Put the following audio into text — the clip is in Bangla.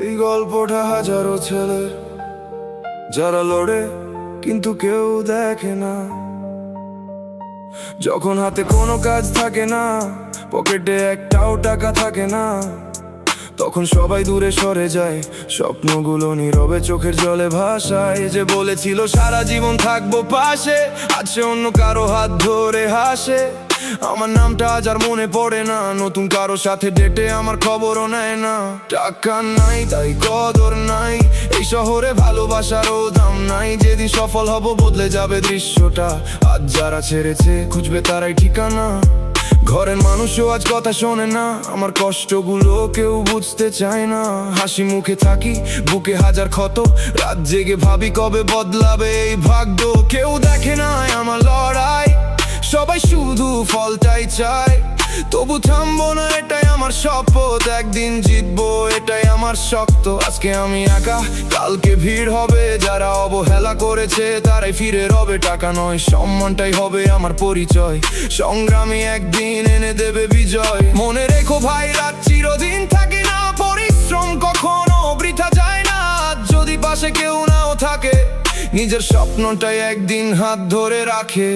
এই গল্পটা হাজারো ছেলের, যারা লড়ে কিন্তু কেউ দেখে না। যখন হাতে কোনো কাজ থাকে না, পকেটে একটাও টাকা থাকে না, তখন সবাই দূরে সরে যায়, স্বপ্নগুলো নীরবে চোখের জলে ভাসায়। যে বলেছিল সারা জীবন থাকবো পাশে, আজ সে অন্য কারো হাত ধরে হাসে। আমার নামটা আজ আর মনে পড়ে না, নতুন কারো সাথে ডেটে আমার খবরও নেয় না। টাকা নাই তাই কদর নাই, এই শহরে ভালোবাসারও দাম নাই। যেদিন সফল হব বদলে যাবে দৃশ্যটা, আজ যারা ছেড়েছে খুঁজবে তারাই ঠিকানা। ঘরের মানুষও আজ কথা শোনে না, আমার কষ্টগুলো কেউ বুঝতে চায় না। হাসি মুখে থাকি, বুকে হাজার ক্ষত, রাত জেগে ভাবি কবে বদলাবে এই ভাগ্য। কেউ দেখে না আমার লড়াই, সবাই শুধু ফলটাই চায়। তবু থামবো না, এটাই আমার শপথ, একদিন জিতবো এটাই আমার শক্ত। আজকে আমি একা, কালকে ভিড় হবে, যারা অবহেলা করেছে তারাই ফিরে রবে। টাকা নয় সম্মানটাই হবে আমার পরিচয়, সংগ্রামী একদিন এনে দেবে বিজয়। মনে রেখো ভাই, রাত চিরদিন থাকে না, পরিশ্রম কখনো বৃথা যায় না। যদি পাশে কেউ নাও থাকে, নিজের স্বপ্নটাই একদিন হাত ধরে রাখে।